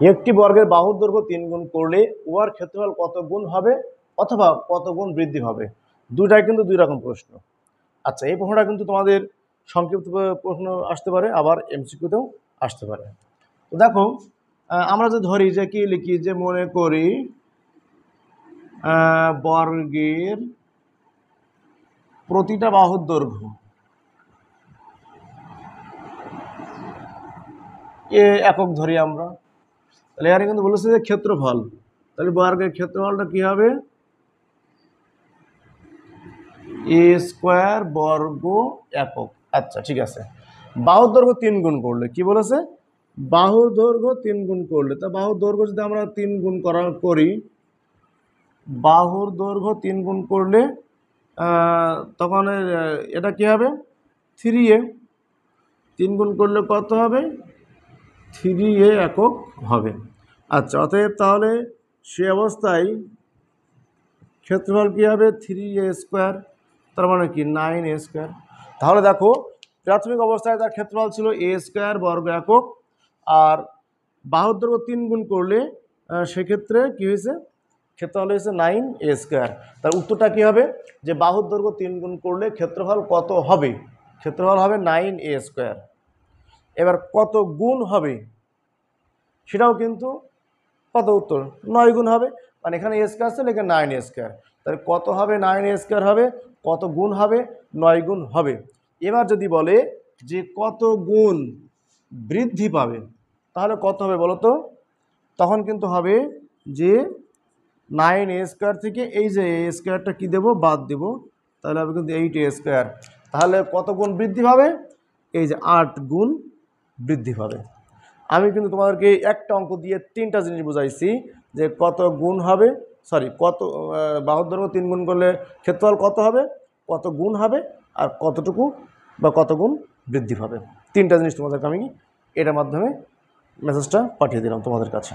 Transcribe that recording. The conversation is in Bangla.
একটি বর্গের বাহুর দৈর্ঘ্য 3 গুণ করলে উহার ক্ষেত্রফল কত গুণ হবে অথবা কত গুণ বৃদ্ধি হবে। দুটাই কিন্তু দুই রকম প্রশ্ন। আচ্ছা, এই প্রশ্নটা কিন্তু তোমাদের সংক্ষিপ্ত প্রশ্ন আসতে পারে, আবার এমসিকিউতেও আসতে পারে। তো দেখো, আমরা যে ধরি যে কি লিখি, যে মনে করি বর্গের প্রতিটা বাহুর দৈর্ঘ্য একক ধরি আমরা, তাহলে এখানে কিন্তু বলেছে যে ক্ষেত্রফল, তাহলে বর্গের ক্ষেত্রফলটা কি হবে? এ স্কোয়ার বর্গ একক। আচ্ছা, ঠিক আছে। বাহুর দৈর্ঘ্য 3 গুণ করলে কি বলেছে? বাহুর দৈর্ঘ্য 3 গুণ করলে, তা বাহুর দৈর্ঘ্য যদি আমরা 3 গুণ করি, বাহুর দৈর্ঘ্য 3 গুণ করলে তখন এটা কি হবে? 3a। 3 গুণ করলে কত হবে? 3a একক হবে। আচ্ছা, অতএব তাহলে সে অবস্থায় ক্ষেত্রফল কি হবে? 3a স্কোয়ার, তার মানে কি 9a স্কোয়ার। তাহলে দেখো, প্রাথমিক অবস্থায় তার ক্ষেত্রফল ছিল a স্কোয়ার বর্গ একক, আর বাহুর দৈর্ঘ্য 3 গুণ করলে সেক্ষেত্রে কি হয়েছে? ক্ষেত্রফল হয়েছে 9a স্কোয়ার। তার উত্তরটা কি হবে? যে বাহুর দৈর্ঘ্য 3 গুণ করলে ক্ষেত্রফল কত হবে? ক্ষেত্রফল হবে 9a স্কোয়ার। এবার কত গুণ হবে সেটাও কিন্তু কত উত্তর 9 গুণ হবে, মানে এখানে a স্কোয়ার ছিল, এখানে 9a স্কোয়ার। তাহলে কত হবে? 9a স্কোয়ার হবে। কত গুণ হবে? 9 গুণ হবে। এবার যদি বলে যে কত গুণ বৃদ্ধি পাবে, তাহলে কত হবে বলো তো? তখন কিন্তু হবে যে 9a স্কোয়ার থেকে এই যে a স্কোয়ারটা কী দেবো? বাদ দেব, তাহলে হবে কিন্তু 8a স্কোয়ার। তাহলে কত গুণ বৃদ্ধি পাবে? এই যে 8 গুণ বৃদ্ধি পাবে। আমি কিন্তু তোমাদেরকে একটা অঙ্ক দিয়ে 3টা জিনিস বুঝাইছি, যে কত গুণ হবে, কত বাহুর দৈর্ঘ্য 3 গুণ করলে ক্ষেত্রফল কত হবে, কত গুণ হবে, আর কতটুকু বা কত গুণ বৃদ্ধি পাবে। 3টা জিনিস তোমাদেরকে আমি এটার মাধ্যমে মেসেজটা পাঠিয়ে দিলাম তোমাদের কাছে।